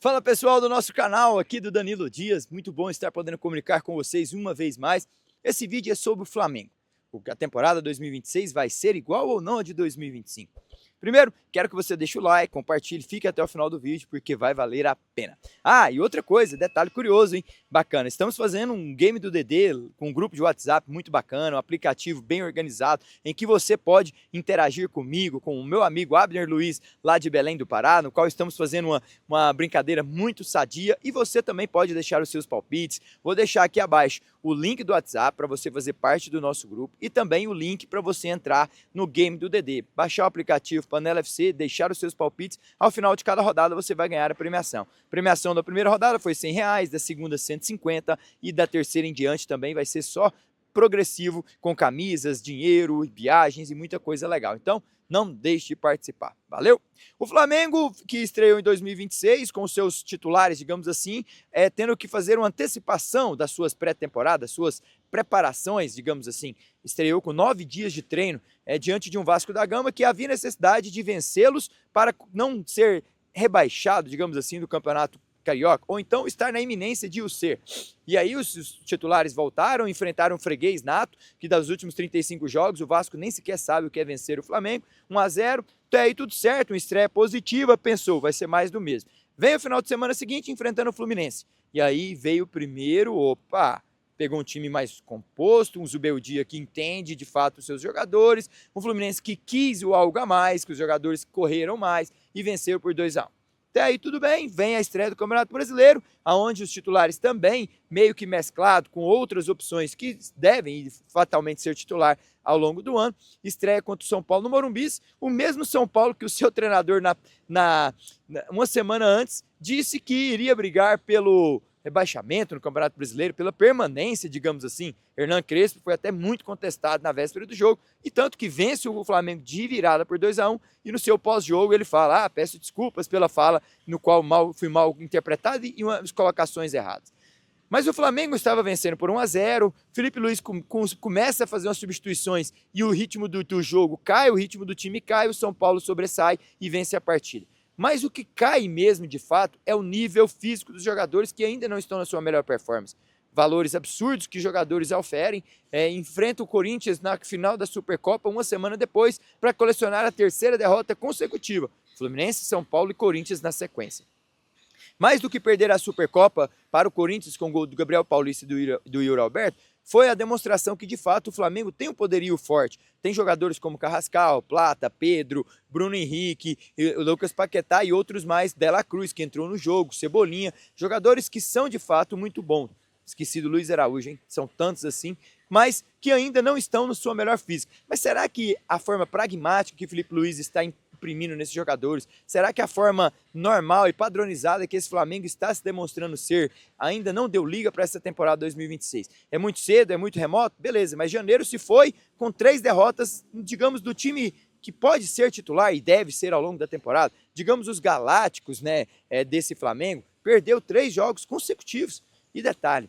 Fala pessoal do nosso canal, aqui do Danilo Dias, muito bom estar podendo comunicar com vocês uma vez mais. Esse vídeo é sobre o Flamengo. A temporada 2026 vai ser igual ou não a de 2025? Primeiro, quero que você deixe o like, compartilhe, fique até o final do vídeo, porque vai valer a pena. Ah, e outra coisa, detalhe curioso, hein? Bacana, estamos fazendo um game do DD com um grupo de WhatsApp muito bacana, um aplicativo bem organizado, em que você pode interagir comigo, com o meu amigo Abner Luiz, lá de Belém do Pará, no qual estamos fazendo uma brincadeira muito sadia, e você também pode deixar os seus palpites. Vou deixar aqui abaixo o link do WhatsApp para você fazer parte do nosso grupo e também o link para você entrar no game do DD, baixar o aplicativo Panela FC, deixar os seus palpites. Ao final de cada rodada você vai ganhar a premiação. A premiação da primeira rodada foi R$100, da segunda 150 e da terceira em diante também vai ser só progressivo, com camisas, dinheiro, viagens e muita coisa legal. Então, não deixe de participar. Valeu? O Flamengo, que estreou em 2026 com seus titulares, digamos assim, tendo que fazer uma antecipação das suas pré-temporadas, suas preparações, digamos assim. Estreou com 9 dias de treino diante de um Vasco da Gama que havia necessidade de vencê-los para não ser rebaixado, digamos assim, do campeonato carioca, ou então estar na iminência de o ser. E aí os titulares voltaram, enfrentaram o freguês nato, que dos últimos 35 jogos o Vasco nem sequer sabe o que é vencer o Flamengo, 1-0, até aí tudo certo, uma estreia positiva, pensou, vai ser mais do mesmo. Vem o final de semana seguinte enfrentando o Fluminense, e aí veio o primeiro, pegou um time mais composto, um Zubeldia que entende de fato os seus jogadores, um Fluminense que quis o algo a mais, que os jogadores correram mais e venceu por 2-1. Até aí tudo bem, vem a estreia do Campeonato Brasileiro, onde os titulares também, meio que mesclado com outras opções que devem fatalmente ser titular ao longo do ano, estreia contra o São Paulo no Morumbis, o mesmo São Paulo que o seu treinador uma semana antes disse que iria brigar pelo rebaixamento no Campeonato Brasileiro, pela permanência, digamos assim. Hernan Crespo foi até muito contestado na véspera do jogo, e tanto que vence o Flamengo de virada por 2-1, e no seu pós-jogo ele fala, peço desculpas pela fala no qual fui mal interpretado e umas colocações erradas. Mas o Flamengo estava vencendo por 1-0, Felipe Luiz começa a fazer umas substituições e o ritmo do jogo cai, o ritmo do time cai, o São Paulo sobressai e vence a partida. Mas o que cai mesmo, de fato, é o nível físico dos jogadores que ainda não estão na sua melhor performance. Valores absurdos que jogadores oferem, enfrenta o Corinthians na final da Supercopa uma semana depois para colecionar a terceira derrota consecutiva. Fluminense, São Paulo e Corinthians na sequência. Mais do que perder a Supercopa para o Corinthians com o gol do Gabriel Paulista e do Yuri Alberto, foi a demonstração que, de fato, o Flamengo tem um poderio forte. Tem jogadores como Carrascal, Plata, Pedro, Bruno Henrique, Lucas Paquetá e outros mais, Dela Cruz, que entrou no jogo, Cebolinha, jogadores que são, de fato, muito bons. Esqueci do Luiz Araújo, hein? São tantos assim, mas que ainda não estão na sua melhor física. Mas será que a forma pragmática que o Felipe Luiz está imprimindo nesses jogadores, será que a forma normal e padronizada que esse Flamengo está se demonstrando ser ainda não deu liga para essa temporada 2026? É muito cedo, é muito remoto? Beleza, mas janeiro se foi com 3 derrotas, digamos, do time que pode ser titular e deve ser ao longo da temporada, digamos os galácticos, desse Flamengo, perdeu 3 jogos consecutivos. E detalhe,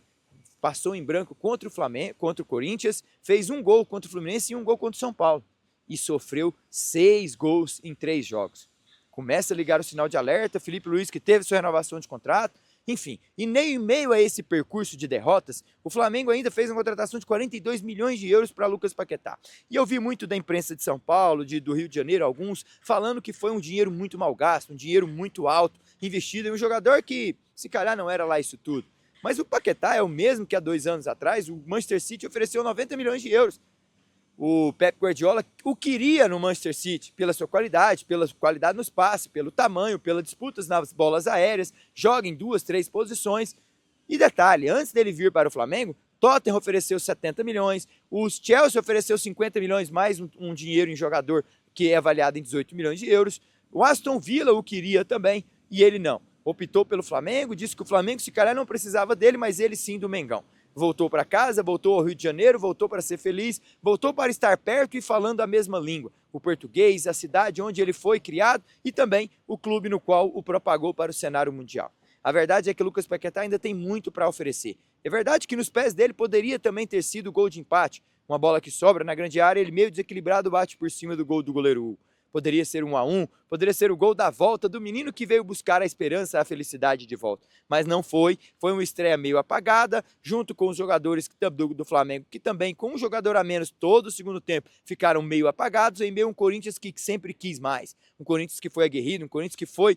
passou em branco contra o Flamengo, contra o Corinthians, fez 1 gol contra o Fluminense e 1 gol contra o São Paulo. E sofreu 6 gols em 3 jogos. Começa a ligar o sinal de alerta, Felipe Luiz que teve sua renovação de contrato, enfim. E nem em meio a esse percurso de derrotas, o Flamengo ainda fez uma contratação de 42 milhões de euros para Lucas Paquetá. E eu vi muito da imprensa de São Paulo, do Rio de Janeiro, alguns, falando que foi um dinheiro muito mal gasto, um dinheiro muito alto, investido em um jogador que, se calhar, não era lá isso tudo. Mas o Paquetá é o mesmo que há 2 anos atrás, o Manchester City ofereceu 90 milhões de euros. O Pep Guardiola o queria no Manchester City, pela sua qualidade no espaço, pelo tamanho, pelas disputas nas bolas aéreas, joga em 2, 3 posições. E detalhe, antes dele vir para o Flamengo, Tottenham ofereceu 70 milhões, o Chelsea ofereceu 50 milhões mais um dinheiro em jogador que é avaliado em 18 milhões de euros, o Aston Villa o queria também e ele não. Optou pelo Flamengo, disse que o Flamengo se calhar não precisava dele, mas ele sim do Mengão. Voltou para casa, voltou ao Rio de Janeiro, voltou para ser feliz, voltou para estar perto e falando a mesma língua. O português, a cidade onde ele foi criado e também o clube no qual o propagou para o cenário mundial. A verdade é que o Lucas Paquetá ainda tem muito para oferecer. É verdade que nos pés dele poderia também ter sido o gol de empate. Uma bola que sobra na grande área, ele meio desequilibrado bate por cima do gol do goleiro poderia ser 1-1, poderia ser o gol da volta do menino que veio buscar a esperança, a felicidade de volta. Mas não foi, foi uma estreia meio apagada, junto com os jogadores do Flamengo, que também com um jogador a menos todo o segundo tempo ficaram meio apagados, em meio a um Corinthians que sempre quis mais, um Corinthians que foi aguerrido, um Corinthians que foi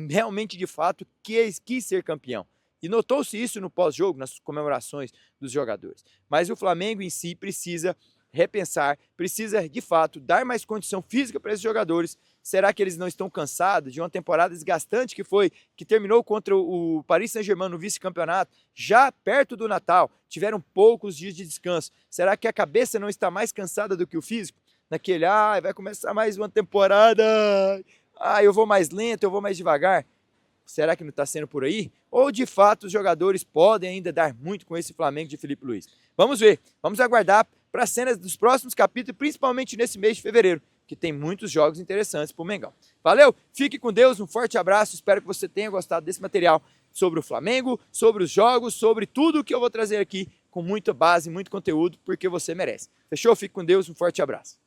realmente de fato quis ser campeão. E notou-se isso no pós-jogo, nas comemorações dos jogadores. Mas o Flamengo em si precisa repensar, precisa de fato dar mais condição física para esses jogadores. Será que eles não estão cansados de uma temporada desgastante que terminou contra o Paris Saint-Germain no vice-campeonato, já perto do Natal, tiveram poucos dias de descanso. Será que a cabeça não está mais cansada do que o físico? Naquele, vai começar mais uma temporada, eu vou mais lento, eu vou mais devagar. Será que não está sendo por aí? Ou de fato os jogadores podem ainda dar muito com esse Flamengo de Felipe Luiz? Vamos ver, vamos aguardar para as cenas dos próximos capítulos, principalmente nesse mês de fevereiro, que tem muitos jogos interessantes para o Mengão. Valeu, fique com Deus, um forte abraço, espero que você tenha gostado desse material sobre o Flamengo, sobre os jogos, sobre tudo que eu vou trazer aqui, com muita base, muito conteúdo, porque você merece. Fechou? Fique com Deus, um forte abraço.